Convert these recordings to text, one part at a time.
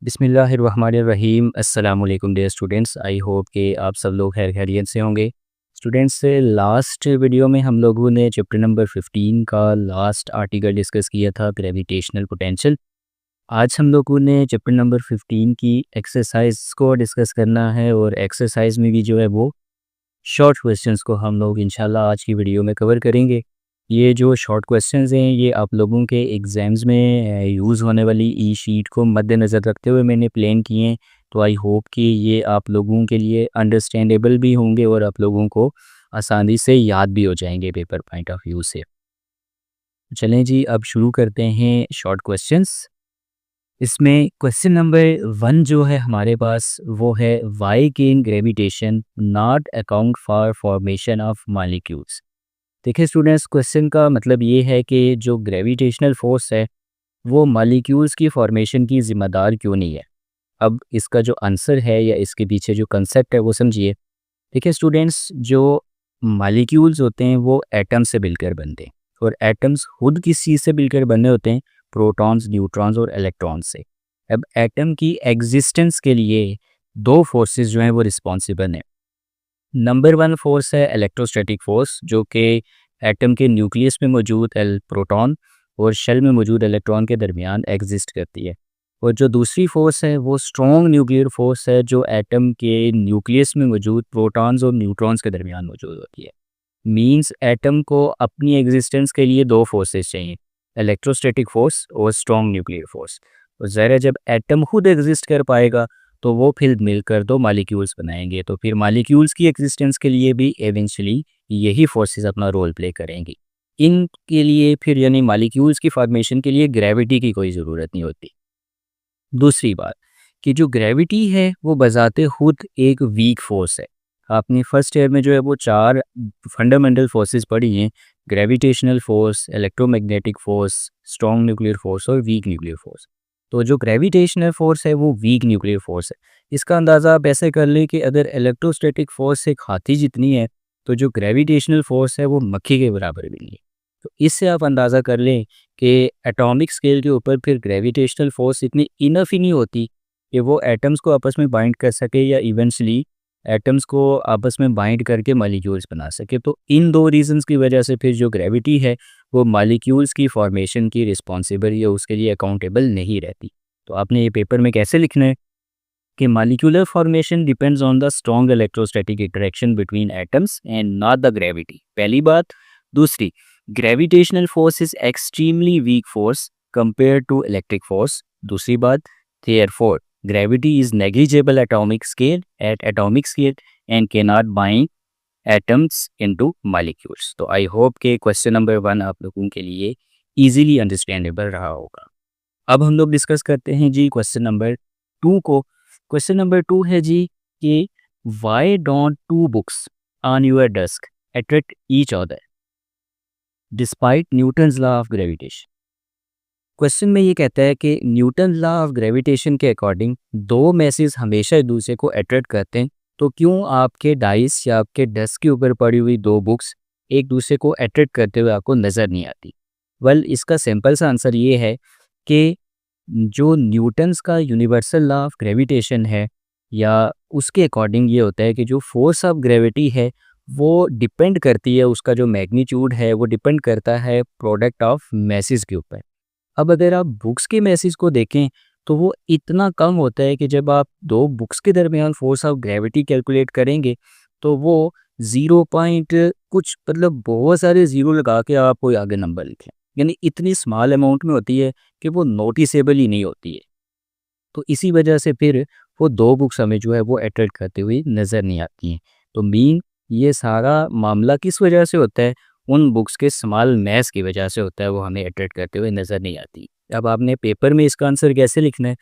बिस्मिल्लाहिर्रहमानिर्रहीम अस्सलाम वालेकुम डियर स्टूडेंट्स। आई होप कि आप सब लोग खैर खैरियत से होंगे। स्टूडेंट्स, लास्ट वीडियो में हम लोगों ने चैप्टर नंबर 15 का लास्ट आर्टिकल डिस्कस किया था, ग्रेविटेशनल पोटेंशियल। आज हम लोगों ने चैप्टर नंबर 15 की एक्सरसाइज को डिस्कस करना है और एक्सरसाइज में भी जो है वो शॉर्ट क्वेश्चंस को हम लोग इंशाल्लाह आज की वीडियो में कवर करेंगे। ये जो शॉर्ट क्वेश्चंस हैं ये आप लोगों के एग्ज़ाम्स में यूज़ होने वाली ई शीट को मद्देनज़र रखते हुए मैंने प्लान किए हैं। तो आई होप कि ये आप लोगों के लिए अंडरस्टैंडेबल भी होंगे और आप लोगों को आसानी से याद भी हो जाएंगे पेपर पॉइंट ऑफ व्यू से। चलें जी, अब शुरू करते हैं शॉर्ट क्वेश्चंस। इसमें क्वेश्चन नंबर 1 जो है हमारे पास वो है, why can gravitation not account for formation of molecules. देखिए स्टूडेंट्स, क्वेश्चन का मतलब ये है कि जो ग्रेविटेशनल फोर्स है वो मॉलिक्यूल्स की फॉर्मेशन की ज़िम्मेदार क्यों नहीं है। अब इसका जो आंसर है या इसके पीछे जो कंसेप्ट है वो समझिए। देखिए स्टूडेंट्स, जो मॉलिक्यूल्स होते हैं वो एटम से मिलकर बनते हैं और एटम्स खुद किस चीज़ से मिलकर बने होते हैं? प्रोटॉन्स, न्यूट्रॉन्स और इलेक्ट्रॉन्स से। अब एटम की एग्जिस्टेंस के लिए दो फोर्सेस जो हैं वो रिस्पॉन्सिबल हैं। नंबर 1 फोर्स है इलेक्ट्रोस्टैटिक फोर्स, जो कि एटम के न्यूक्लियस में मौजूद प्रोटॉन और शेल में मौजूद इलेक्ट्रॉन के दरमियान एग्जिस्ट करती है। और जो दूसरी फोर्स है वो स्ट्रॉन्ग न्यूक्लियर फोर्स है, जो एटम के न्यूक्लियस में मौजूद प्रोटॉन्स और न्यूट्रॉन्स के दरमियान मौजूद होती है। मींस एटम को अपनी एग्जिस्टेंस के लिए दो फोर्सेस चाहिए, इलेक्ट्रोस्टैटिक फोर्स और स्ट्रॉन्ग न्यूक्लियर फोर्स। और ज़रा जब एटम खुद एग्जिस्ट कर पाएगा तो वो फिर मिलकर दो मॉलिक्यूल्स बनाएंगे, तो फिर मॉलिक्यूल्स की एग्जिस्टेंस के लिए भी एवेंचुअली यही फोर्सेस अपना रोल प्ले करेंगी। इनके लिए फिर यानी मॉलिक्यूल्स की फॉर्मेशन के लिए ग्रेविटी की कोई ज़रूरत नहीं होती। दूसरी बात कि जो ग्रेविटी है वो बज़ाते खुद एक वीक फोर्स है। आपने फर्स्ट ईयर में जो है वो 4 फंडामेंटल फोर्सेस पढ़ी हैं, gravitational force, electromagnetic force, strong nuclear force और वीक न्यूक्लियर फोर्स। तो जो ग्रेविटेशनल फोर्स है वो वीक न्यूक्लियर फोर्स है। इसका अंदाज़ा आप ऐसे कर लें कि अगर इलेक्ट्रोस्टैटिक फोर्स एक हाथी जितनी है तो जो ग्रेविटेशनल फोर्स है वो मक्खी के बराबर भी नहीं है। तो इससे आप अंदाज़ा कर लें कि एटॉमिक स्केल के ऊपर फिर ग्रेविटेशनल फोर्स इतनी इनफ ही नहीं होती कि वो एटम्स को आपस में बाइंड कर सके या इवेंचुअली एटम्स को आपस में बाइंड करके मॉलिक्यूल्स बना सके। तो इन दो रीजंस की वजह से फिर जो ग्रेविटी है वो मॉलिक्यूल्स की फॉर्मेशन की रिस्पॉन्सिबल या उसके लिए अकाउंटेबल नहीं रहती। तो आपने ये पेपर में कैसे लिखना है कि molecular formation depends on the strong electrostatic interaction between atoms and not the gravity, पहली बात। दूसरी, gravitational force is extremely weak force compare to electric force, दूसरी बात। Therefore gravity is negligible at atomic scale and can not bind atoms into molecules. तो I hope के question number 1 आप लोगों के लिए इजीली अंडरस्टैंडेबल रहा होगा। अब हम लोग डिस्कस करते हैं जी क्वेश्चन नंबर 2 को। क्वेश्चन नंबर 2 है जी कि why don't two books on your desk attract each other despite Newton's law of gravitation. Question में ये कहता है कि न्यूटन लॉ ऑफ ग्रेविटेशन के अकॉर्डिंग दो मैसेज हमेशा एक दूसरे को अट्रैक्ट करते हैं, तो क्यों आपके डाइस या आपके डेस्क के ऊपर पड़ी हुई दो बुक्स एक दूसरे को अट्रैक्ट करते हुए आपको नज़र नहीं आती? वेल, इसका सिंपल सा आंसर ये है कि जो न्यूटन्स का यूनिवर्सल लॉ ऑफ ग्रेविटेशन है या उसके अकॉर्डिंग ये होता है कि जो फोर्स ऑफ ग्रेविटी है वो डिपेंड करती है, उसका जो मैग्नीट्यूड है वो डिपेंड करता है प्रोडक्ट ऑफ मैसेज के ऊपर। अब अगर आप बुक्स के मैसेज को देखें तो वो इतना कम होता है कि जब आप दो बुक्स के दरमियान फोर्स ऑफ ग्रेविटी कैलकुलेट करेंगे तो वो 0 पॉइंट कुछ मतलब बहुत सारे ज़ीरो लगा के आप कोई आगे नंबर लिखें, यानी इतनी स्मॉल अमाउंट में होती है कि वो नोटिसेबल ही नहीं होती है। तो इसी वजह से फिर वो दो बुक्स हमें जो है वो अट्रैक्ट करते हुए नज़र नहीं आती हैं। तो मीन ये सारा मामला किस वजह से होता है? उन बुक्स के स्मॉल मैथ्स की वजह से होता है, वो हमें अट्रैक्ट करते हुए नज़र नहीं आती। अब आपने पेपर में इसका आंसर कैसे लिखना है?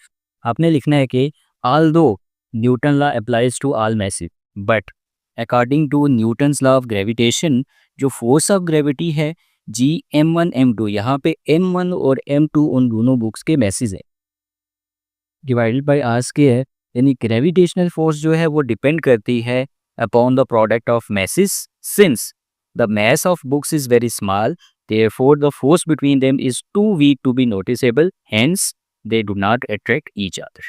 आपने लिखना है कि although Newton law applies to all masses but according to Newton's law of gravitation जो फोर्स ऑफ ग्रेविटी है G m1 m2, यहाँ पे m1 और m2 उन दोनों बुक्स के मैसेज है, डिवाइडेड बाय आर स्क्वायर, यानी ग्रेविटेशनल फोर्स जो है वो डिपेंड करती है upon the product of message. Since the mass of books is very small, therefore the force between them is too weak to be noticeable, hence they do not attract each other.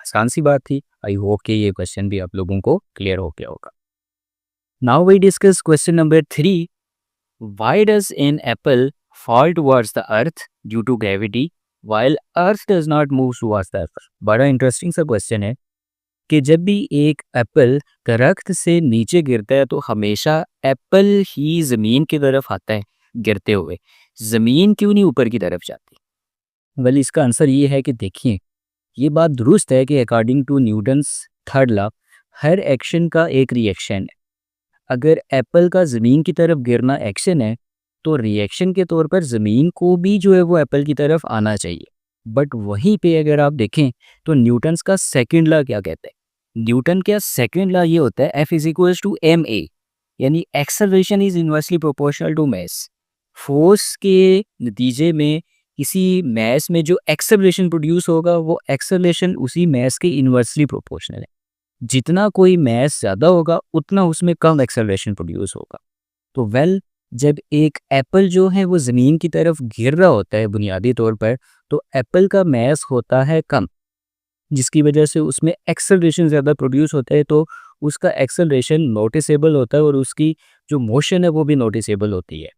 आसान सी बात थी। I hope कि ये question भी आप लोगों को clear हो गया होगा। Now we discuss question number 3। Why does an apple fall towards the earth due to gravity while earth does not move towards the earth? बड़ा इंटरेस्टिंग सा क्वेश्चन है कि जब भी एक एप्पल दरख्त से नीचे गिरता है तो हमेशा एप्पल ही ज़मीन की तरफ आता है गिरते हुए। ज़मीन क्यों नहीं ऊपर की तरफ जाती? वेल, इसका आंसर ये है कि देखिए, ये बात दुरुस्त है कि according to Newton's third law हर एक्शन का एक रिएक्शन है। अगर एप्पल का ज़मीन की तरफ गिरना एक्शन है तो रिएक्शन के तौर पर ज़मीन को भी जो है वो एप्पल की तरफ आना चाहिए। बट वहीं पे अगर आप देखें तो न्यूटन्स का सेकंड लॉ क्या कहता है? न्यूटन का सेकंड लॉ ये होता है F is equals to M A, यानी acceleration is inversely proportional to mass. Force के नतीजे में किसी मैस में जो एक्सेलरेशन प्रोड्यूस होगा वो एक्सेलरेशन उसी मैस के इनवर्सली प्रोपोर्शनल है। जितना कोई मैस ज़्यादा होगा उतना उसमें कम एक्सेलरेशन प्रोड्यूस होगा। तो वेल, जब एक एप्पल जो है वो ज़मीन की तरफ गिर रहा होता है बुनियादी तौर पर, तो एप्पल का मैस होता है कम, जिसकी वजह से उसमें एक्सेलरेशन ज़्यादा प्रोड्यूस होता है, तो उसका एक्सेलरेशन नोटिसेबल होता है और उसकी जो मोशन है वो भी नोटिसेबल होती है।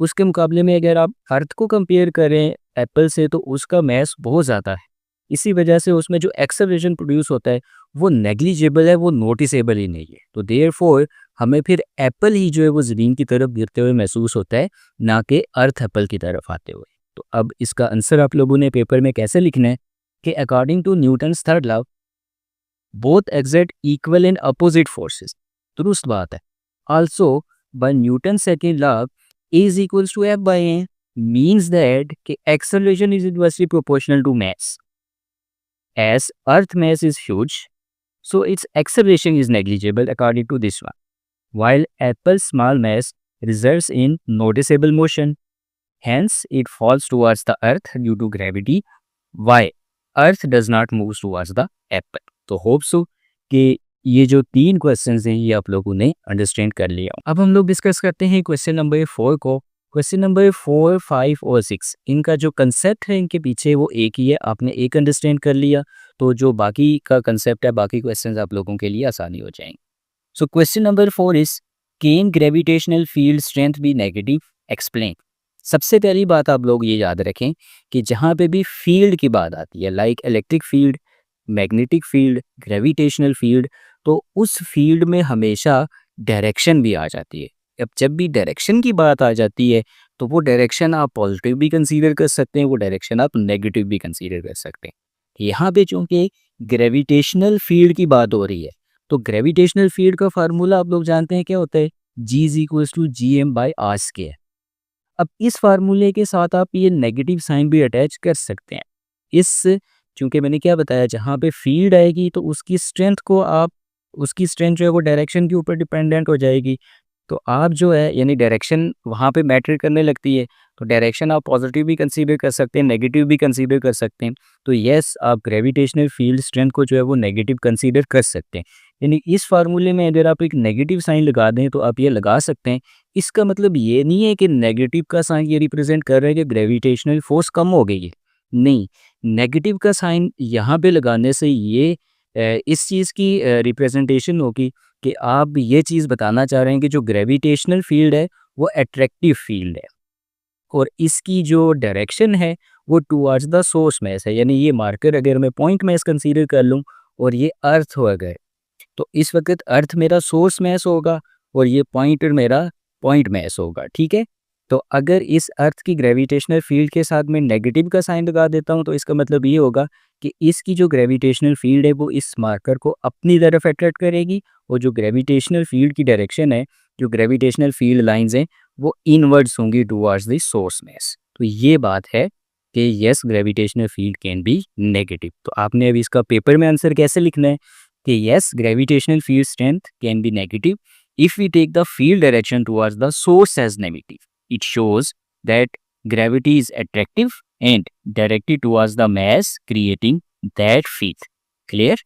उसके मुकाबले में अगर आप अर्थ को कंपेयर करें एप्पल से तो उसका मैस बहुत ज़्यादा है। इसी वजह से उसमें जो एक्सेलरेशन प्रोड्यूस होता है वो नेग्लिजिबल है, वो नोटिसेबल ही नहीं है। तो देयरफॉर हमें फिर एप्पल ही जो है वो ज़मीन की तरफ गिरते हुए महसूस होता है, ना कि अर्थ एप्पल की तरफ आते हुए। तो अब इसका आंसर आप लोगों ने पेपर में कैसे लिखना है कि according to Newton's third law both exert equal and opposite forces. दुरुस्त बात है। Also by Newton second law is equals to F by A means that कि acceleration is inversely proportional to mass. As Earth mass is huge, so its acceleration is negligible according to this one. While Apple's small mass results in noticeable motion, hence it falls towards the Earth due to gravity. Why Earth does not move towards the Apple. तो hope so कि ये जो 3 questions हैं ये आप लोगों ने understand कर लिया। अब हम लोग डिस्कस करते हैं क्वेश्चन नंबर 4 को। क्वेश्चन नंबर 4, 5 और 6 इनका जो कंसेप्ट है इनके पीछे वो एक ही है। आपने एक अंडरस्टैंड कर लिया तो जो बाकी का कंसेप्ट है, बाकी क्वेश्चंस आप लोगों के लिए आसानी हो जाएंगे। So question number 4 is can gravitational field strength be negative? Explain. सबसे पहली बात आप लोग ये याद रखें कि जहाँ पे भी फील्ड की बात आती है, like electric field, magnetic field, gravitational field, तो उस फील्ड में हमेशा डायरेक्शन भी आ जाती है। अब जब भी डायरेक्शन की बात आ जाती है तो वो डायरेक्शन आप पॉजिटिव भी कंसीडर कर सकते हैं, वो डायरेक्शन आप नेगेटिव भी कंसीडर कर सकते हैं। यहाँ पे चूंकि ग्रेविटेशनल फील्ड की बात हो रही है तो ग्रेविटेशनल फील्ड का फार्मूला आप लोग जानते हैं क्या होता है? G is equals to G m by r square. अब इस फार्मूले के साथ आप ये नेगेटिव साइन भी अटैच कर सकते हैं। इस चूंकि मैंने क्या बताया, जहाँ पे फील्ड आएगी तो उसकी स्ट्रेंथ को आप, उसकी स्ट्रेंथ जो है वो डायरेक्शन के ऊपर डिपेंडेंट हो जाएगी। तो आप जो है यानी डायरेक्शन वहाँ पे मैटर करने लगती है, तो डायरेक्शन आप पॉजिटिव भी कंसीडर कर सकते हैं, नेगेटिव भी कंसीडर कर सकते हैं। तो येस, आप ग्रेविटेशनल फील्ड स्ट्रेंथ को जो है वो नेगेटिव कंसीडर कर सकते हैं। यानी इस फार्मूले में अगर आप एक नेगेटिव साइन लगा दें तो आप ये लगा सकते हैं। इसका मतलब ये नहीं है कि नेगेटिव का साइन ये रिप्रेजेंट कर रहा है कि ग्रेविटेशनल फोर्स कम हो गई है, नहीं। नेगेटिव का साइन यहाँ पे लगाने से ये इस चीज़ की रिप्रेजेंटेशन होगी कि आप ये चीज़ बताना चाह रहे हैं कि जो ग्रेविटेशनल फील्ड है वो अट्रैक्टिव फील्ड है और इसकी जो डायरेक्शन है वो टुवर्ड्स द सोर्स मैस है। यानी ये मार्कर अगर मैं पॉइंट मैस कंसीडर कर लूँ और ये अर्थ हो गए तो इस वक्त अर्थ मेरा सोर्स मैस होगा और ये पॉइंटर मेरा पॉइंट मैस होगा, ठीक है। तो अगर इस अर्थ की ग्रेविटेशनल फील्ड के साथ मैं नेगेटिव का साइन लगा देता हूँ तो इसका मतलब ये होगा कि इसकी जो ग्रेविटेशनल फील्ड है वो इस मार्कर को अपनी तरफ अट्रैक्ट करेगी और जो ग्रेविटेशनल फील्ड की डायरेक्शन है, जो ग्रेविटेशनल फील्ड लाइंस हैं वो इनवर्ड्स होंगी टुवर्ड्स द सोर्स मैस। तो ये बात है कि yes, gravitational field can be negative. तो आपने अभी इसका पेपर में आंसर कैसे लिखना है कि yes, gravitational field strength can be negative if we take the field direction towards the source as negative. It shows that gravity is attractive and directed towards the mass creating that field. Clear?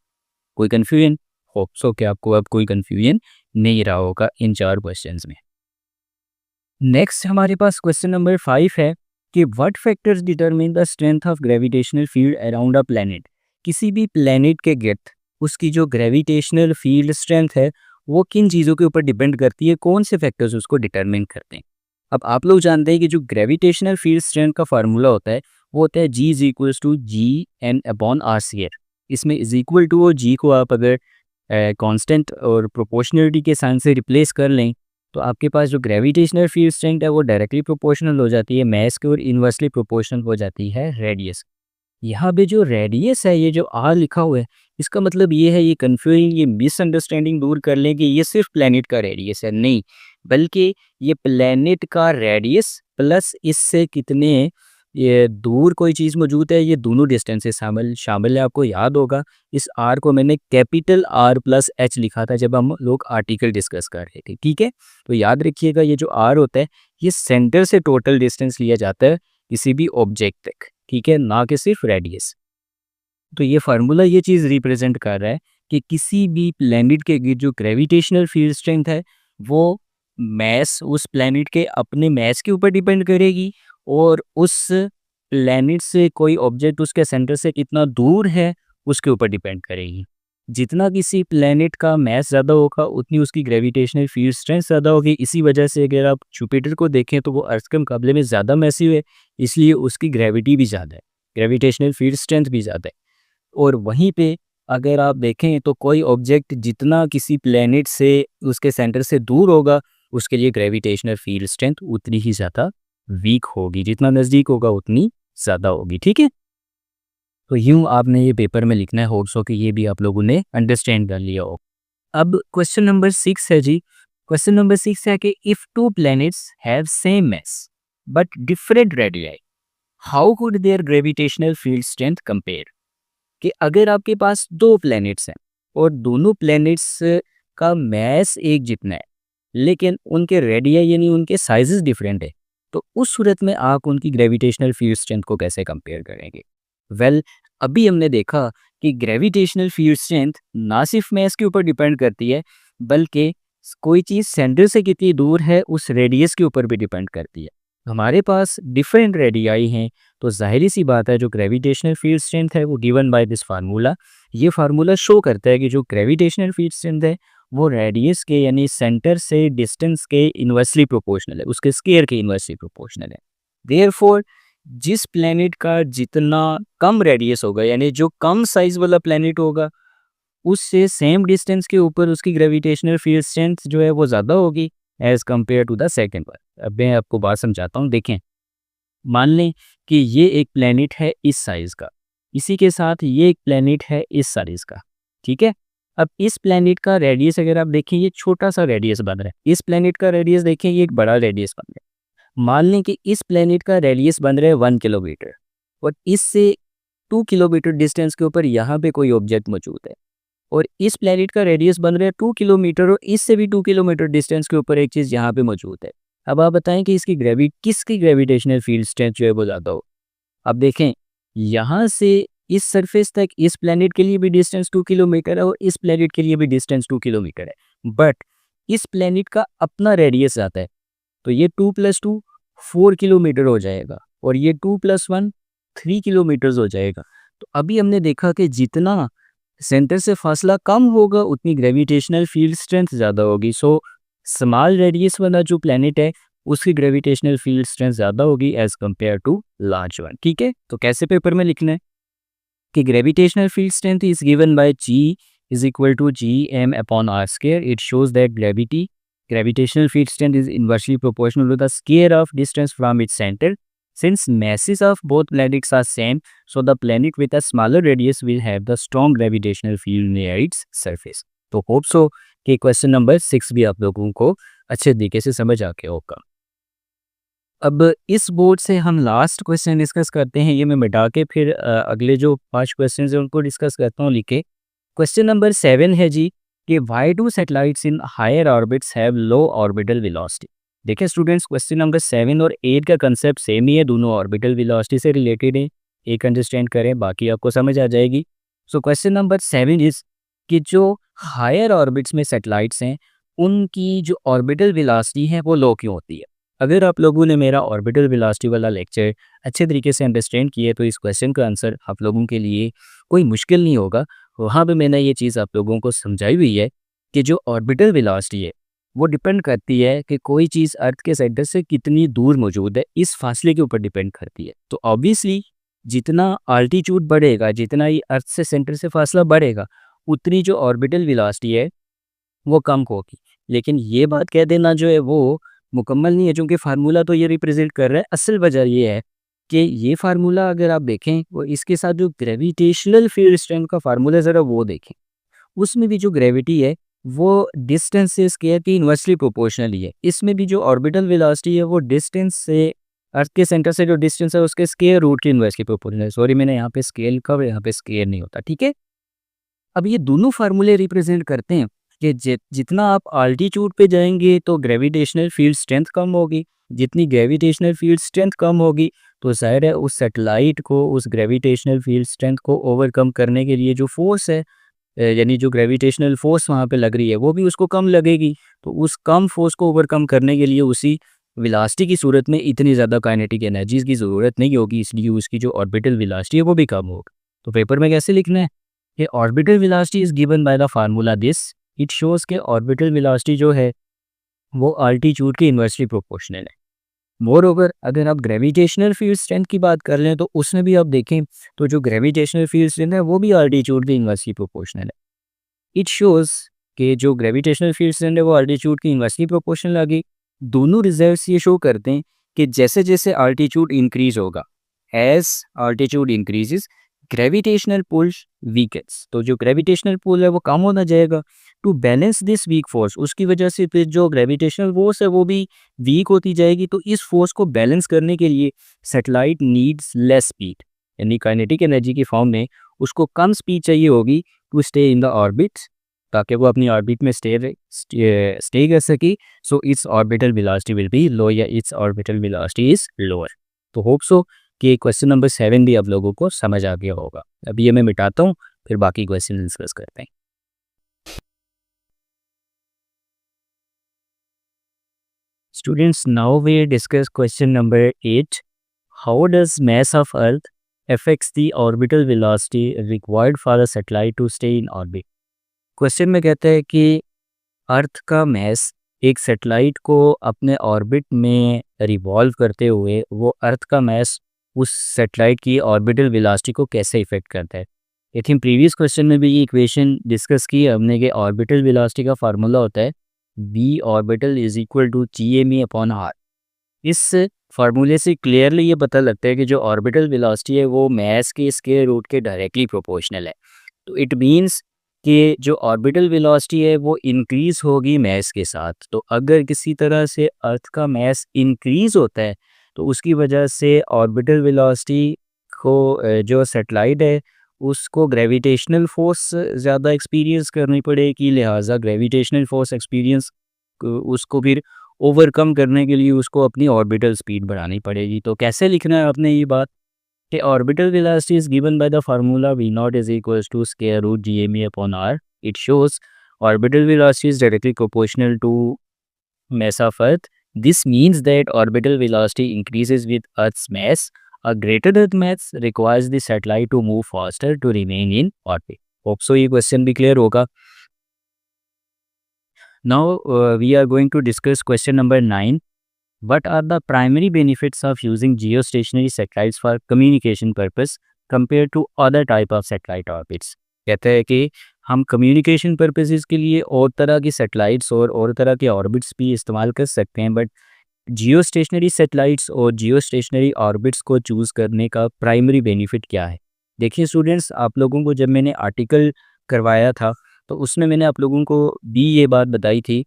कोई confusion? Hope so कि आपको अब कोई confusion नहीं रहा होगा इन 4 questions में। Next हमारे पास क्वेश्चन नंबर 5 है कि what factors determine the strength of gravitational field around a planet? किसी भी प्लेनेट के गिर्द उसकी जो ग्रेविटेशनल फील्ड स्ट्रेंथ है वो किन चीज़ों के ऊपर डिपेंड करती है, कौन से फैक्टर्स उसको डिटरमिन करते हैं। अब आप लोग जानते हैं कि जो ग्रेविटेशनल फील्ड स्ट्रेंथ का फार्मूला होता है वो होता है G is equals to G N upon R square. इसमें इज इक्वल टू और जी को आप अगर कांस्टेंट और प्रोपोर्शनलिटी के साइन से रिप्लेस कर लें तो आपके पास जो ग्रेविटेशनल फील्ड स्ट्रेंथ है वो डायरेक्टली प्रोपोर्शनल हो जाती है मास के और इन्वर्सली प्रोपोर्शनल हो जाती है रेडियस। यहाँ पे जो रेडियस है ये जो आर लिखा हुआ है इसका मतलब ये है, ये कन्फ्यूजिंग, ये मिसअंडरस्टैंडिंग दूर कर लें कि ये सिर्फ प्लेनेट का रेडियस है, नहीं, बल्कि ये प्लेनेट का रेडियस प्लस इससे कितने ये दूर कोई चीज़ मौजूद है, ये दोनों डिस्टेंसेस शामिल शामिल है। आपको याद होगा इस आर को मैंने कैपिटल आर प्लस एच लिखा था जब हम लोग आर्टिकल डिस्कस कर रहे थे, ठीक है। तो याद रखिएगा ये जो आर होता है ये सेंटर से टोटल डिस्टेंस लिया जाता है किसी भी ऑब्जेक्ट तक, ठीक है, ना कि सिर्फ रेडियस। तो ये फार्मूला ये चीज़ रिप्रेजेंट कर रहा है कि किसी भी प्लैनेट के गिर्द जो ग्रेविटेशनल फील्ड स्ट्रेंथ है वो मैस उस प्लैनेट के अपने मैस के ऊपर डिपेंड करेगी और उस प्लैनेट से कोई ऑब्जेक्ट उसके सेंटर से कितना दूर है उसके ऊपर डिपेंड करेगी। जितना किसी प्लैनेट का मैस ज़्यादा होगा उतनी उसकी ग्रेविटेशनल फील्ड स्ट्रेंथ ज़्यादा होगी। इसी वजह से अगर आप जुपिटर को देखें तो वो अर्थ के मुकाबले में ज़्यादा मैसिव है, इसलिए उसकी ग्रेविटी भी ज़्यादा है, ग्रेविटेशनल फील्ड स्ट्रेंथ भी ज़्यादा है। और वहीं पे अगर आप देखें तो कोई ऑब्जेक्ट जितना किसी प्लैनेट से उसके सेंटर से दूर होगा उसके लिए ग्रेविटेशनल फील्ड स्ट्रेंथ उतनी ही ज़्यादा वीक होगी, जितना नज़दीक होगा उतनी ज़्यादा होगी, ठीक है। तो यूँ आपने ये पेपर में लिखना है, होप्स हो कि ये भी आप लोगों ने अंडरस्टैंड कर लिया हो। अब क्वेश्चन नंबर 6 है जी। क्वेश्चन नंबर 6 है कि if two planets have same mass but different radii how could their gravitational field strength compare. कि अगर आपके पास दो प्लैनेट्स हैं और दोनों प्लैनेट्स का मैस एक जितना है लेकिन उनके रेडियाई यानी उनके साइजेस डिफरेंट है, तो उस सूरत में आप उनकी ग्रेविटेशनल फील्ड स्ट्रेंथ को कैसे कंपेयर करेंगे। वेल अभी हमने देखा कि ग्रेविटेशनल फील्ड स्ट्रेंथ ना सिर्फ मैस के ऊपर डिपेंड करती है बल्कि कोई चीज़ सेंटर से कितनी दूर है उस रेडियस के ऊपर भी डिपेंड करती है। हमारे पास डिफरेंट रेडियाई हैं तो जाहिर सी बात है जो ग्रेविटेशनल फील्ड स्ट्रेंथ है वो गिवन बाय दिस फार्मूला। ये फार्मूला शो करता है कि जो ग्रेविटेशनल फील्ड स्ट्रेंथ है वो रेडियस के यानी सेंटर से डिस्टेंस के इन्वर्सली प्रोपोर्शनल है, उसके स्क्वायर के इन्वर्सली प्रोपोर्शनल है। देयरफॉर जिस प्लैनेट का जितना कम रेडियस होगा यानी जो कम साइज वाला प्लैनेट होगा उससे सेम डिस्टेंस के ऊपर उसकी ग्रेविटेशनल फील्ड स्ट्रेंथ जो है वो ज़्यादा होगी as compare to the second one. अब मैं आपको बात समझाता हूँ, देखें, मान लें कि ये एक प्लैनेट है इस साइज़ का, इसी के साथ ये एक प्लैनेट है इस साइज़ का, ठीक है। अब इस प्लैनेट का रेडियस अगर आप देखें ये छोटा सा रेडियस बन रहा है, इस प्लैनेट का रेडियस देखें ये एक बड़ा रेडियस बन रहा है। मान लें कि इस प्लैनेट का रेडियस बन रहा है 1 किलोमीटर और इससे 2 किलोमीटर डिस्टेंस के ऊपर यहाँ पे कोई ऑब्जेक्ट मौजूद है और इस प्लैनेट का रेडियस बन रहा है 2 किलोमीटर और इससे भी 2 किलोमीटर डिस्टेंस के ऊपर एक चीज़ यहाँ पे मौजूद है। अब आप बताएं कि इसकी किसकी ग्रेविटेशनल फील्ड स्ट्रेंथ जो है वो ज़्यादा हो। अब देखें यहाँ से इस सरफेस तक इस प्लैनेट के लिए भी डिस्टेंस 2 किलोमीटर है और इस प्लैनेट के लिए भी डिस्टेंस 2 किलोमीटर है, बट इस प्लैनेट का अपना रेडियस आता है तो ये 2 + 2 4 किलोमीटर हो जाएगा और ये 2 + 1 3 किलोमीटर्स हो जाएगा। तो अभी हमने देखा कि जितना सेंटर से फासला कम होगा उतनी ग्रेविटेशनल फील्ड स्ट्रेंथ ज़्यादा होगी। सो स्मॉल रेडियस वाला जो प्लैनेट है उसकी ग्रेविटेशनल फील्ड स्ट्रेंथ ज़्यादा होगी as compare to large one, ठीक है। तो कैसे पेपर में लिखना है कि gravitational field strength is given by G is equal to Gm/r²। It shows that gravitational field strength is inversely proportional to the square of distance from its center. Since masses of both planets are same, so the planet with a smaller radius will have the strong gravitational field near its surface. तो hope so कि question number 6 भी आप लोगों को अच्छे तरीके से समझ आ गया होगा। अब इस बोर्ड से हम लास्ट क्वेश्चन डिस्कस करते हैं, ये मैं मिटा के फिर अगले जो 5 क्वेश्चन हैं उनको डिस्कस करता हूँ लिखे। क्वेश्चन नंबर 7 है जी कि why do satellites in higher orbits have low orbital velocity. देखिए स्टूडेंट्स क्वेश्चन नंबर 7 और 8 का कंसेप्ट सेम ही है, दोनों ऑर्बिटल वेलोसिटी से रिलेटेड है। एक अंडरस्टैंड करें बाकी आपको समझ आ जाएगी। सो क्वेश्चन नंबर 7 इज कि जो हायर ऑर्बिट्स में सैटेलाइट्स हैं उनकी जो ऑर्बिटल वेलोसिटी है वो लो क्यों होती है। अगर आप लोगों ने मेरा ऑर्बिटल वेलोसिटी वाला लेक्चर अच्छे तरीके से अंडरस्टैंड किए तो इस क्वेश्चन का आंसर आप लोगों के लिए कोई मुश्किल नहीं होगा। वहाँ पे मैंने ये चीज़ आप लोगों को समझाई हुई है कि जो ऑर्बिटल वेलोसिटी है वो डिपेंड करती है कि कोई चीज़ अर्थ के सेंटर से कितनी दूर मौजूद है, इस फासले के ऊपर डिपेंड करती है। तो ऑब्वियसली जितना आल्टीट्यूड बढ़ेगा, जितना ही अर्थ से सेंटर से फासला बढ़ेगा, उतनी जो ऑर्बिटल वेलोसिटी है वो कम होगी। लेकिन ये बात कह देना जो है वो मुकम्मल नहीं है, चूँकि फार्मूला तो ये रिप्रेजेंट कर रहा है। असल वजह ये है कि ये फार्मूला अगर आप देखें वो इसके साथ जो ग्रेविटेशनल फील्ड स्ट्रेंथ का फार्मूला ज़रा वो देखें, उसमें भी जो ग्रेविटी है वो डिस्टेंस से स्क्वायर की इन्वर्सली प्रोपोर्शनल ही है। इसमें भी जो ऑर्बिटल वेलोसिटी है वो डिस्टेंस से अर्थ के सेंटर से जो डिस्टेंस है उसके स्क्वायर रूट की इन्वर्सली प्रोपोर्शनल है। सॉरी, मैंने यहाँ पे स्केल का यहाँ पे स्क्वायर नहीं होता, ठीक है। अब ये दोनों फार्मूले रिप्रेजेंट करते हैं कि जितना आप आल्टीट्यूड पे जाएंगे तो ग्रेविटेशनल फील्ड स्ट्रेंथ कम होगी। जितनी ग्रेविटेशनल फील्ड स्ट्रेंथ कम होगी तो जाहिर है उस सैटेलाइट को उस ग्रेविटेशनल फील्ड स्ट्रेंथ को ओवरकम करने के लिए जो फोर्स है, यानी जो ग्रेविटेशनल फोर्स वहाँ पे लग रही है वो भी उसको कम लगेगी। तो उस कम फोर्स को ओवरकम करने के लिए उसी वेलोसिटी की सूरत में इतनी ज़्यादा काइनेटिक एनर्जीज की ज़रूरत नहीं होगी, इसलिए उसकी जो ऑर्बिटल वेलोसिटी है वो भी कम होगी। तो पेपर में कैसे लिखना है कि orbital velocity is given by the formula this. It shows के ऑर्बिटल वेलोसिटी जो है वो अल्टीट्यूड की इन्वर्सली प्रोपोर्शनल है। मोर ओवर अगर आप ग्रेविटेशनल फील्ड स्ट्रेंथ की बात कर लें तो उसमें भी आप देखें तो जो ग्रेविटेशनल फील्ड स्ट्रेंथ है वो भी अल्टीट्यूड की इन्वर्सली प्रोपोर्शनल है। इट शोज कि जो ग्रेविटेशनल फील्ड स्ट्रेंथ है वो अल्टीट्यूड की इन्वर्सली प्रोपोर्शनल आ गई। दोनों रिजल्ट्स ये शो करते हैं कि जैसे जैसे अल्टीट्यूड इंक्रीज होगा, as altitude increases gravitational pull weakens, तो जो ग्रेविटेशनल पुल है वो कम होना जाएगा। To balance this weak force, उसकी वजह से फिर जो ग्रेविटेशनल फोर्स है वो भी वीक होती जाएगी। तो इस फोर्स को बैलेंस करने के लिए सैटेलाइट नीड्स लेस स्पीड, यानी काइनेटिक एनर्जी की फॉर्म में उसको कम स्पीड चाहिए होगी to stay in the orbit, ताकि वो अपनी ऑर्बिट में स्टे कर सके। So its orbital velocity will be low, या its orbital velocity is lower. तो होप सो कि क्वेश्चन नंबर 7 भी आप लोगों को समझ आ गया होगा। अभी ये मैं मिटाता हूँ, फिर बाकी क्वेश्चन डिस्कस करते हैं। Students, now we discuss question number 8। How does mass of earth affects the orbital velocity required for a satellite to stay in orbit? Question में कहता है कि अर्थ का मैस एक सैटेलाइट को अपने ऑर्बिट में रिवॉल्व करते हुए वो अर्थ का मैस उस सैटेलाइट की ऑर्बिटल वेलोसिटी को कैसे इफेक्ट करता है। आई थिंक प्रीवियस क्वेश्चन में भी ये इक्वेशन डिस्कस की है हमने कि ऑर्बिटल वेलोसिटी का फार्मूला होता है v orbital is equal to Gme/r। इस फार्मूले से क्लियरली ये पता लगता है कि जो ऑर्बिटल वेलोसिटी है वो मैस के स्क्वायर रूट के डायरेक्टली प्रोपोर्शनल है। तो इट मीन्स कि जो ऑर्बिटल वेलोसिटी है वो इंक्रीज़ होगी मैस के साथ। तो अगर किसी तरह से अर्थ का मैस इंक्रीज़ होता है तो उसकी वजह से ऑर्बिटल वेलोसिटी को जो सैटेलाइट है उसको ग्रेविटेशनल फोर्स ज़्यादा एक्सपीरियंस करनी पड़ेगी, लिहाजा ग्रेविटेशनल फोर्स एक्सपीरियंस उसको फिर ओवरकम करने के लिए उसको अपनी ऑर्बिटल स्पीड बढ़ानी पड़ेगी। तो कैसे लिखना है आपने ये बात कि orbital velocity is given by the formula v naught is equals to square root Gme/r. It shows orbital velocity is directly proportional to mass of Earth. This means that orbital velocity increases with Earth's mass. A greater Earth mass requires the satellite to move faster to remain in orbit. Hope so ये question भी clear होगा। Now we are going to discuss question number 9. What are the primary benefits of using geostationary satellites for communication purpose compared to other type of satellite orbits? कहते हैं कि हम communication purposes के लिए और तरह की सैटेलाइट्स और तरह के ऑर्बिट्स भी इस्तेमाल कर सकते हैं, बट जियो स्टेशनरी सैटेलाइट्स और जियो स्टेशनरी ऑर्बिट्स को चूज़ करने का प्राइमरी बेनिफिट क्या है। देखिए स्टूडेंट्स, आप लोगों को जब मैंने आर्टिकल करवाया था तो उसमें मैंने आप लोगों को भी ये बात बताई थी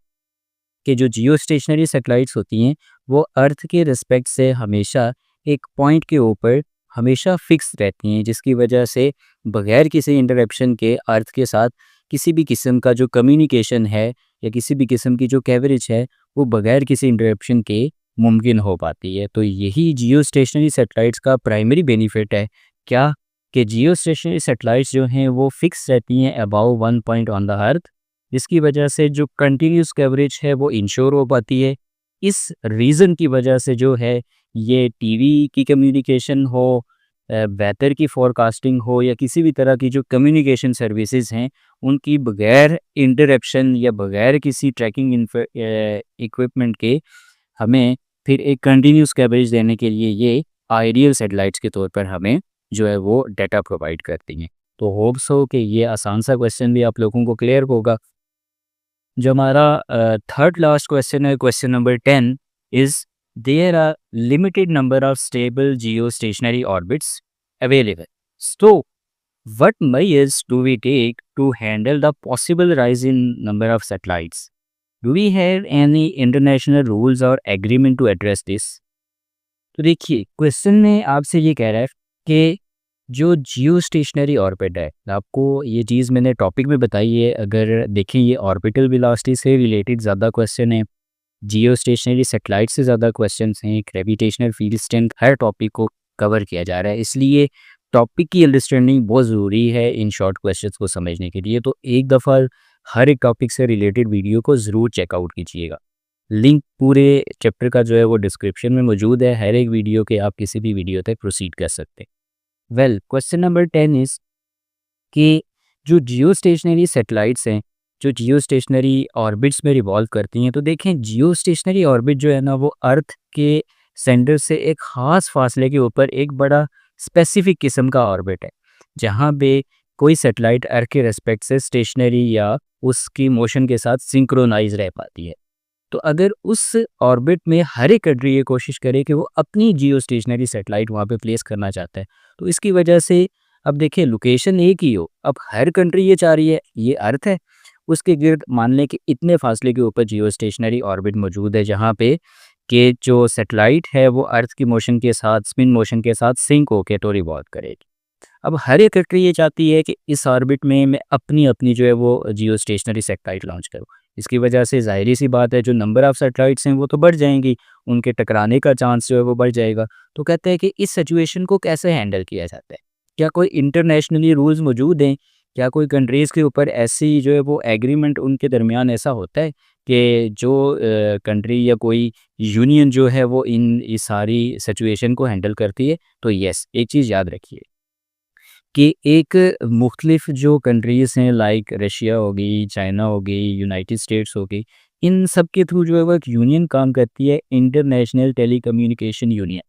कि जो जियो स्टेशनरी सैटेलाइट्स होती हैं वो अर्थ के रिस्पेक्ट से हमेशा एक पॉइंट के ऊपर हमेशा फिक्स रहती हैं, जिसकी वजह से बगैर किसी इंटरप्शन के अर्थ के साथ किसी भी किस्म का जो कम्युनिकेशन है या किसी भी किस्म की जो कवरेज है वो बगैर किसी इंटरप्शन के मुमकिन हो पाती है। तो यही जियो स्टेशनरी सैटेलाइट्स का प्राइमरी बेनिफिट है, क्या कि जियो स्टेशनरी सैटेलाइट्स जो हैं वो फिक्स रहती हैं about 1 point on the earth, जिसकी वजह से जो कंटिन्यूस कवरेज है वो इंश्योर हो पाती है। इस रीज़न की वजह से जो है ये टीवी की कम्युनिकेशन हो, वेदर की फोरकास्टिंग हो या किसी भी तरह की जो कम्युनिकेशन सर्विसेज हैं उनकी बगैर इंटरप्शन या बगैर किसी ट्रैकिंग इक्विपमेंट के हमें फिर एक कंटिन्यूस कवरेज देने के लिए ये आइडियल सैटेलाइट्स के तौर पर हमें जो है वो डाटा प्रोवाइड करती हैं। तो होप्स हो कि ये आसान सा क्वेश्चन भी आप लोगों को क्लियर होगा। जो हमारा थर्ड लास्ट क्वेश्चन है, question number 10 is there are limited number of stable geostationary orbits available, so what measures do we take to handle the possible rise in number of satellites? Do we have any international rules or agreement to address this? तो देखिए question में आपसे ये कह रहा है कि जो जियो स्टेशनरी ऑर्बिट है, आपको ये चीज़ मैंने टॉपिक में बताई है। अगर देखें ये ऑर्बिटल वेलोसिटी से रिलेटेड ज़्यादा क्वेश्चन है, जियो स्टेशनरी सैटेलाइट से ज़्यादा क्वेश्चंस हैं, ग्रेविटेशनल फील्ड स्ट्रेंथ, हर टॉपिक को कवर किया जा रहा है, इसलिए टॉपिक की अंडरस्टैंडिंग बहुत ज़रूरी है इन शॉर्ट क्वेश्चंस को समझने के लिए। तो एक दफ़ा हर एक टॉपिक से रिलेटेड वीडियो को ज़रूर चेकआउट कीजिएगा। लिंक पूरे चैप्टर का जो है वो डिस्क्रिप्शन में मौजूद है, हर एक वीडियो के आप किसी भी वीडियो तक प्रोसीड कर सकते हैं। वेल, क्वेश्चन नंबर 10 इज़ कि जो जियो स्टेशनरी सैटेलाइट्स हैं, जो जियो स्टेशनरी ऑर्बिट्स में रिवॉल्व करती हैं, तो देखें जियो स्टेशनरी ऑर्बिट जो है ना वो अर्थ के सेंटर से एक ख़ास फासले के ऊपर एक बड़ा स्पेसिफिक किस्म का ऑर्बिट है, जहाँ पे कोई सैटेलाइट अर्थ के रेस्पेक्ट से स्टेशनरी या उसकी मोशन के साथ सिंक्रोनाइज रह पाती है। तो अगर उस ऑर्बिट में हर एक कंट्री ये कोशिश करे कि वो अपनी जियो स्टेशनरी सैटेलाइट वहाँ पे प्लेस करना चाहता है, तो इसकी वजह से अब देखिए लोकेशन एक ही हो, अब हर कंट्री ये चाह रही है, ये अर्थ है, उसके गिर्द मान लें कि इतने फासले के ऊपर जियो स्टेशनरी ऑर्बिट मौजूद है जहाँ पे कि जो सैटेलाइट है वो अर्थ की मोशन के साथ, स्पिन मोशन के साथ सिंक होके तो रिवॉल्व करेगी। अब हर एक कंट्री ये चाहती है कि इस ऑर्बिट में मैं अपनी जो है वो जियो स्टेशनरी सैटेलाइट लॉन्च करूँ। इसकी वजह से ज़ाहिर सी बात है जो नंबर ऑफ़ सैटेलाइट्स हैं वो तो बढ़ जाएंगी, उनके टकराने का चांस जो है वो बढ़ जाएगा। तो कहते हैं कि इस सिचुएशन को कैसे हैंडल किया जाता है? क्या कोई इंटरनेशनली रूल्स मौजूद हैं? क्या कोई कंट्रीज़ के ऊपर ऐसी जो है वो एग्रीमेंट उनके दरमियान ऐसा होता है कि जो कंट्री या कोई यूनियन जो है वो इस सारी सिचुएशन को हैंडल करती है? तो येस, एक चीज़ याद रखिए कि एक मुख्तलिफ जो कंट्रीज़ हैं लाइक रशिया हो गई, चाइना हो गई, यूनाइटेड स्टेट्स हो गई, इन सब के थ्रू जो है वो एक यूनियन काम करती है, इंटरनेशनल टेलीकम्युनिकेशन यूनियन।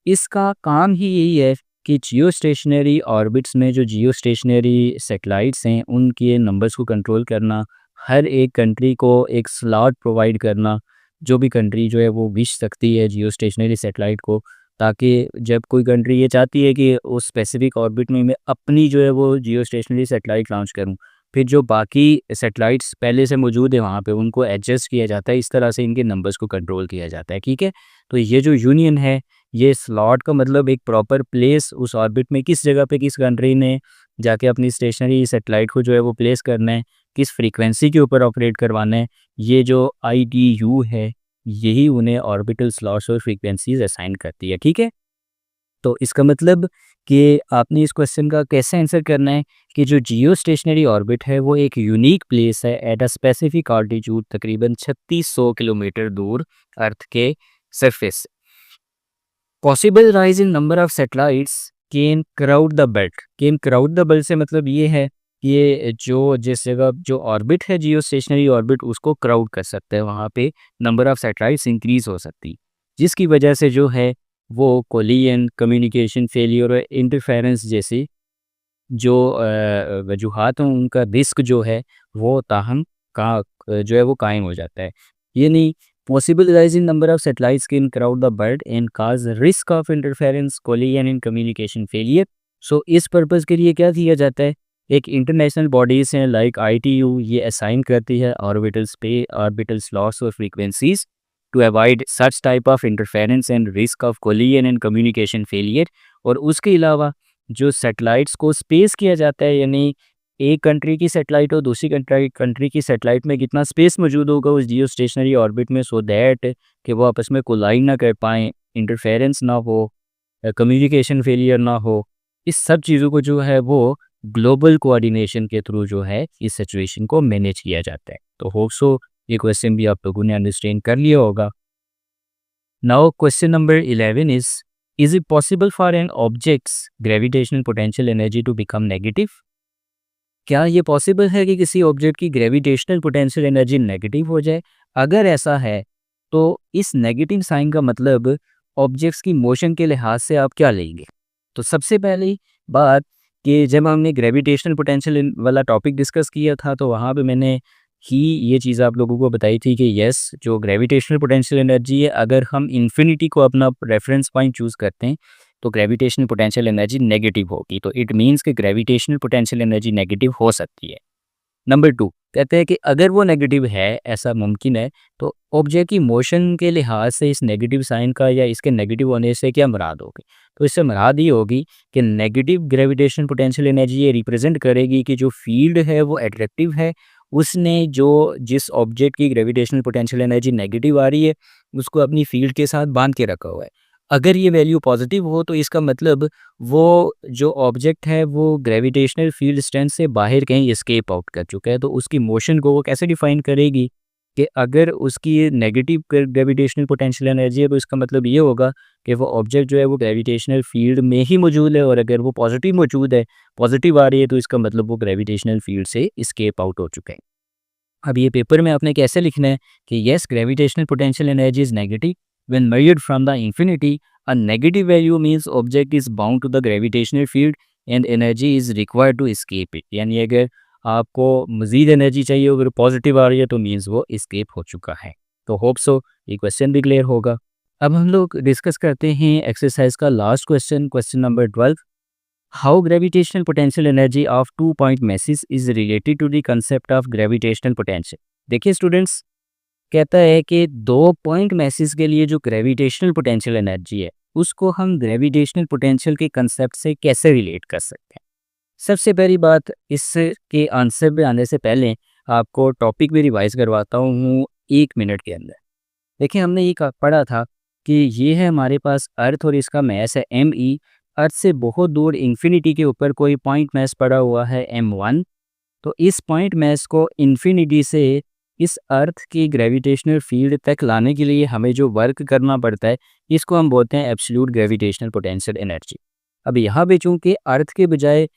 इसका काम ही यही है कि जियो स्टेशनरी ऑर्बिट्स में जो जियो स्टेशनरी सैटेलाइट्स हैं उनके नंबर्स को कंट्रोल करना, हर एक कंट्री को एक स्लॉट प्रोवाइड करना, जो भी कंट्री जो है वो विश सकती है जियो स्टेशनरी सैटेलाइट को, ताकि जब कोई कंट्री ये चाहती है कि उस स्पेसिफिक ऑर्बिट में मैं अपनी जो है वो जियो स्टेशनरी सैटेलाइट लॉन्च करूं, फिर जो बाकी सैटेलाइट्स पहले से मौजूद है वहाँ पे उनको एडजस्ट किया जाता है, इस तरह से इनके नंबर्स को कंट्रोल किया जाता है। ठीक है, तो ये जो यूनियन है, ये स्लॉट का मतलब एक प्रॉपर प्लेस उस ऑर्बिट में किस जगह पे किस कंट्री ने जाके अपनी स्टेशनरी सैटेलाइट को जो है वो प्लेस करना है, किस फ्रीक्वेंसी के ऊपर ऑपरेट करवाना है, ये जो ITU है यही उन्हें ऑर्बिटल स्लॉट्स और फ्रीक्वेंसीज असाइन करती है। ठीक है, तो इसका मतलब कि आपने इस क्वेश्चन का कैसे आंसर करना है कि जो जियो स्टेशनरी ऑर्बिट है वो एक यूनिक प्लेस है एट अ स्पेसिफिक ऑल्टीट्यूड, तकरीबन 3600 किलोमीटर दूर अर्थ के surface. Possible rise in number of satellites can crowd the belt. Can crowd the belt से मतलब ये है कि ये जो जिस जगह जो ऑर्बिट है जियो स्टेशनरी ऑर्बिट उसको क्राउड कर सकते हैं, वहाँ पे नंबर ऑफ सैटेलाइट्स इंक्रीज हो सकती, जिसकी वजह से जो है वो कोलिजन, कम्युनिकेशन फेलियर और इंटरफेरेंस जैसी जो वजूहात हैं उनका रिस्क जो है वो ताहम का जो है वो कायम हो जाता है। ये नहीं, possible rise in number of satellites can crowd the bird and cause risk of interference, collision and communication failure. So इस पर्पज़ के लिए क्या किया जाता है, एक इंटरनेशनल बॉडीज़ हैं लाइक ITU, ये असाइन करती है ऑर्बिटल स्लॉट्स और frequencies to avoid such type of interference and risk of collision and communication failure. और उसके अलावा जो सैटेलाइट्स को स्पेस किया जाता है, यानी एक कंट्री की सैटेलाइट और दूसरी कंट्री की सैटेलाइट में कितना स्पेस मौजूद होगा उस जियो स्टेशनरी ऑर्बिट में, सो दैट कि वो आपस में कोलाइड ना कर पाएँ, इंटरफेरेंस ना हो, कम्युनिकेशन फेलियर ना हो। इस सब चीज़ों को जो है वो ग्लोबल कोऑर्डिनेशन के थ्रू जो है इस सिचुएशन को मैनेज किया जाता है। तो होप सो ये क्वेश्चन भी आप लोगों ने अंडरस्टैंड कर लिया होगा। Now question number 11 is it possible for an object's gravitational potential energy to become negative? क्या ये पॉसिबल है कि किसी ऑब्जेक्ट की ग्रेविटेशनल पोटेंशियल एनर्जी नेगेटिव हो जाए? अगर ऐसा है तो इस नेगेटिव साइन का मतलब ऑब्जेक्ट्स की मोशन के लिहाज से आप क्या लेंगे? तो सबसे पहली बात कि जब हमने ग्रेविटेशनल पोटेंशियल वाला टॉपिक डिस्कस किया था तो वहाँ पे मैंने ही ये चीज़ आप लोगों को बताई थी कि यस, जो ग्रेविटेशनल पोटेंशियल एनर्जी है, अगर हम इन्फिनिटी को अपना रेफरेंस पॉइंट चूज़ करते हैं तो ग्रेविटेशनल पोटेंशियल एनर्जी नेगेटिव होगी। तो इट मीन्स कि ग्रेविटेशनल पोटेंशियल एनर्जी नेगेटिव हो सकती है। नंबर 2 कहते हैं कि अगर वो नेगेटिव है, ऐसा मुमकिन है, तो ऑब्जेक्ट की मोशन के लिहाज से इस नेगेटिव साइन का या इसके नेगेटिव होने से क्या मुराद होगी? तो इससे मुराद ये होगी कि नेगेटिव ग्रेविटेशन पोटेंशियल एनर्जी ये रिप्रेजेंट करेगी कि जो फील्ड है वो एट्रैक्टिव है, उसने जो जिस ऑब्जेक्ट की ग्रेविटेशनल पोटेंशियल एनर्जी नेगेटिव आ रही है, उसको अपनी फील्ड के साथ बांध के रखा हुआ है। अगर ये वैल्यू पॉजिटिव हो तो इसका मतलब वो जो ऑब्जेक्ट है वो ग्रेविटेशनल फील्ड स्ट्रेंथ से बाहर कहीं एस्केप आउट कर चुका है। तो उसकी मोशन को वो कैसे डिफाइन करेगी कि अगर उसकी नेगेटिव ग्रेविटेशनल पोटेंशियल एनर्जी है तो इसका मतलब ये होगा कि वो ऑब्जेक्ट जो है वो ग्रेविटेशनल फील्ड में ही मौजूद है, और अगर वो पॉजिटिव मौजूद है, पॉजिटिव आ रही है, तो इसका मतलब वो ग्रेविटेशनल फील्ड से एस्केप आउट हो चुका है। अब ये पेपर में आपने कैसे लिखना है कि yes, gravitational potential energy is negative when measured from the infinity. A negative value means object is bound to the gravitational field and energy is required to escape it. यानी अगर आपको मज़ीद एनर्जी चाहिए, अगर पॉजिटिव आ रही है तो means वो एस्केप हो चुका है। तो होप सो ये क्वेश्चन भी क्लियर होगा। अब हम लोग डिस्कस करते हैं एक्सरसाइज का last question, question number 12। How gravitational potential energy of 2 point masses is related to the concept of gravitational potential. देखिए स्टूडेंट्स, कहता है कि 2 पॉइंट मैसेज के लिए जो ग्रेविटेशनल पोटेंशियल एनर्जी है उसको हम ग्रेविटेशनल पोटेंशियल के कंसेप्ट से कैसे रिलेट कर सकते हैं। सबसे पहली बात, इसके आंसर पे आने से पहले आपको टॉपिक भी रिवाइज करवाता हूँ 1 मिनट के अंदर। देखिए, हमने ये पढ़ा था कि ये है हमारे पास अर्थ और इसका मैस है ME। अर्थ से बहुत दूर इन्फिनिटी के ऊपर कोई पॉइंट मैस पड़ा हुआ है M1। तो इस पॉइंट मैस को इन्फिनिटी से इस अर्थ की ग्रेविटेशनल फील्ड तक लाने के लिए हमें जो वर्क करना पड़ता है, इसको हम बोलते हैं एब्सोल्यूट ग्रेविटेशनल पोटेंशियल एनर्जी। अब यहाँ पे चूंकि अर्थ के बजाय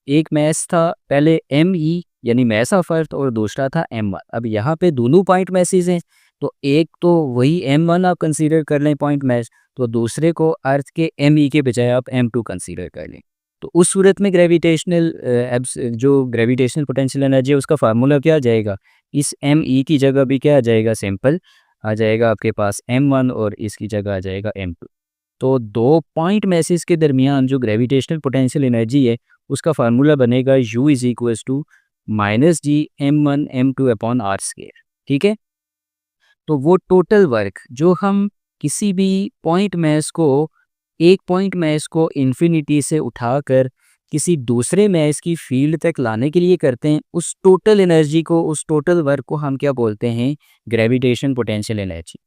एक मैस था पहले ME यानी मैस ऑफ अर्थ, और दूसरा था M1। अब यहाँ पे दोनों पॉइंट मैसेज हैं, तो एक तो वही M1 आप कंसीडर कर लें पॉइंट मैस, तो दूसरे को अर्थ के ME के बजाय आप M2 कंसीडर कर लें। तो उस सूरत में ग्रेविटेशनल जो ग्रेविटेशनल पोटेंशियल एनर्जी है उसका फार्मूला क्या आ जाएगा, इस ME की जगह भी क्या आ जाएगा, सिंपल आ जाएगा आपके पास M1, और इसकी जगह आ जाएगा M2। तो 2 पॉइंट मैसेज के दरमियान जो ग्रेविटेशनल पोटेंशियल एनर्जी है उसका फार्मूला बनेगा U is equals to -G M1 M2 upon R²। ठीक है, तो वो टोटल वर्क जो हम किसी भी पॉइंट मैस को, एक पॉइंट मैस को इन्फिनिटी से उठाकर किसी दूसरे मैस की फील्ड तक लाने के लिए करते हैं, उस टोटल एनर्जी को, उस टोटल वर्क को हम क्या बोलते हैं, ग्रेविटेशन पोटेंशियल एनर्जी।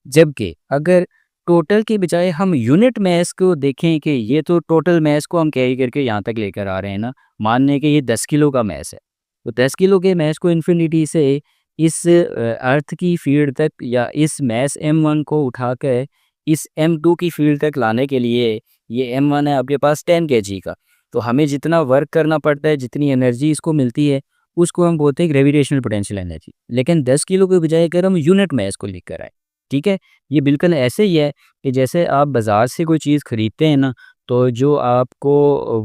जबकि अगर टोटल के बजाय हम यूनिट मैस को देखें कि ये तो टोटल मैस को हम कैरी करके यहाँ तक लेकर आ रहे हैं ना, मान लें कि ये 10 किलो का मैस है, तो 10 किलो के मैस को इन्फिनिटी से इस अर्थ की फील्ड तक या इस मैस M1 को उठाकर इस M2 की फील्ड तक लाने के लिए, ये M1 है आपके पास 10 kg का, तो हमें जितना वर्क करना पड़ता है, जितनी एनर्जी इसको मिलती है, उसको हम बोलते हैं ग्रेविटेशनल पोटेंशियल एनर्जी। लेकिन 10 किलो के बजाय अगर हम यूनिट मैस को लिख कर आए, ठीक है, ये बिल्कुल ऐसे ही है कि जैसे आप बाज़ार से कोई चीज़ ख़रीदते हैं ना, तो जो आपको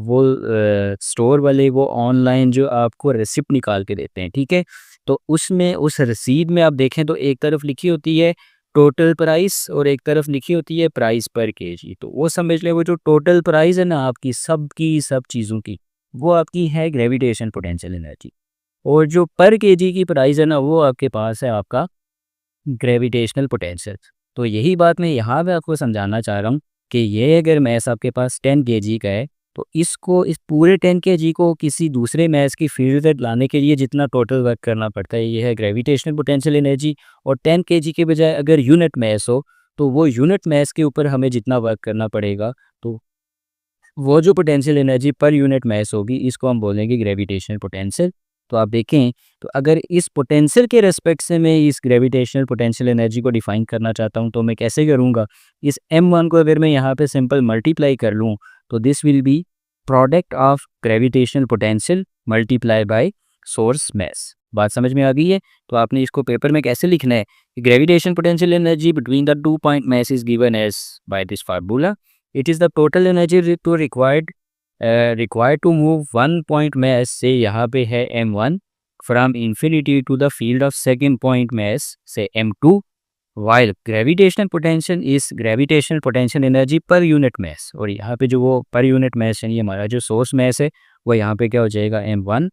वो स्टोर वाले वो ऑनलाइन जो आपको रिसिप्ट निकाल के देते हैं, ठीक है, तो उसमें उस रसीद में आप देखें तो एक तरफ लिखी होती है टोटल प्राइस और एक तरफ लिखी होती है प्राइस पर केजी। तो वो समझ लें, वो जो टोटल प्राइस है ना आपकी सब चीज़ों की, वो आपकी है ग्रेविटेशन पोटेंशियल एनर्जी, और जो पर केजी की प्राइस है ना वो आपके पास है आपका ग्रेविटेशनल पोटेंशियल। तो यही बात मैं यहाँ पे आपको समझाना चाह रहा हूँ कि ये अगर मैस आपके पास 10 kg का है, तो इसको, इस पूरे 10 kg को किसी दूसरे मैस की फील्ड तक लाने के लिए जितना टोटल वर्क करना पड़ता है, ये है ग्रेविटेशनल पोटेंशियल एनर्जी। और 10 kg के बजाय अगर यूनिट मैस हो, तो वो यूनिट मैस के ऊपर हमें जितना वर्क करना पड़ेगा, तो वो जो potential energy per unit mass होगी, इसको हम बोलेंगे ग्रेविटेशनल पोटेंशियल। तो आप देखें तो अगर इस पोटेंशियल के रिस्पेक्ट से मैं इस ग्रेविटेशनल पोटेंशियल एनर्जी को डिफाइन करना चाहता हूँ तो मैं कैसे करूँगा, इस m1 को अगर मैं यहाँ पे सिंपल मल्टीप्लाई कर लूँ तो this will be product of gravitational potential multiply by source mass. बात समझ में आ गई है? तो आपने इसको पेपर में कैसे लिखना है, gravitation potential energy between the 2 point mass is given as by this formula, it is the total energy to required to move 1 point mass से यहाँ पे है m1 from infinity to the field of second point mass से m2, while gravitational potential is gravitational potential energy per unit mass. और यहाँ पे जो वो पर यूनिट मास यानी हमारा जो सोर्स मास है वो यहाँ पे क्या हो जाएगा m1,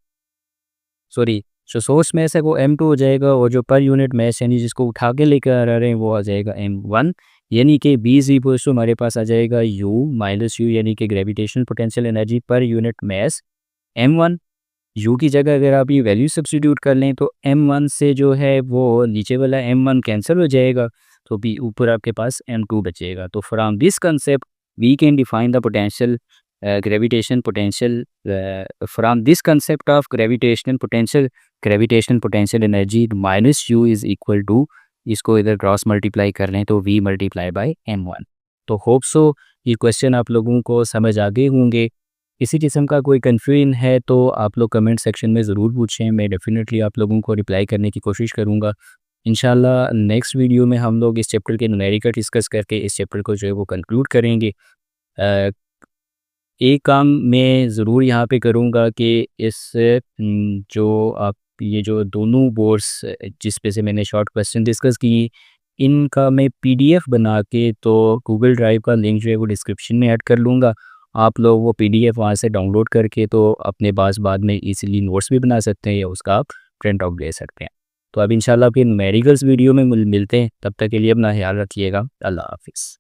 सॉरी जो सोर्स मास है वो m2 हो जाएगा, और जो पर यूनिट मास यानी जिसको उठा के लेकर आ रहे हैं वो आ जाएगा m1, यानी कि b इज इक्वल टू हमारे पास आ जाएगा u माइनस u, यानी कि gravitational potential energy per unit मास m1। u की जगह अगर आप ये वैल्यू सब्स्टिट्यूट कर लें तो m1 से जो है वो नीचे वाला m1 कैंसिल हो जाएगा, तो भी ऊपर आपके पास m2 बचेगा। तो from this concept we can define the potential gravitation potential from this concept of gravitational potential energy minus u is equal to, इसको इधर क्रॉस मल्टीप्लाई कर लें तो v मल्टीप्लाई बाय m1। तो होप सो ये क्वेश्चन आप लोगों को समझ आ गए होंगे। इसी किस्म का कोई कन्फ्यूजन है तो आप लोग कमेंट सेक्शन में ज़रूर पूछें, मैं डेफिनेटली आप लोगों को रिप्लाई करने की कोशिश करूँगा। इंशाल्लाह नेक्स्ट वीडियो में हम लोग इस चैप्टर के न्यूमेरिकल डिस्कस करके इस चैप्टर को जो है वो कंक्लूड करेंगे। एक काम मैं ज़रूर यहाँ पे करूँगा कि इस जो आप ये जो दोनों बोर्ड्स जिस पे से मैंने शॉर्ट क्वेश्चन डिस्कस किए इनका मैं पीडीएफ बना के तो गूगल ड्राइव का लिंक जो है वो डिस्क्रिप्शन में ऐड कर लूँगा। आप लोग वो पीडीएफ वहाँ से डाउनलोड करके तो अपने पास बाद में इजीली नोट्स भी बना सकते हैं या उसका आप प्रिंट आउट ले सकते हैं। तो अब इंशाल्लाह फिर न्यूमेरिकल्स वीडियो में मिलते हैं, तब तक के लिए अपना ख्याल रखिएगा। अल्लाह हाफिज़।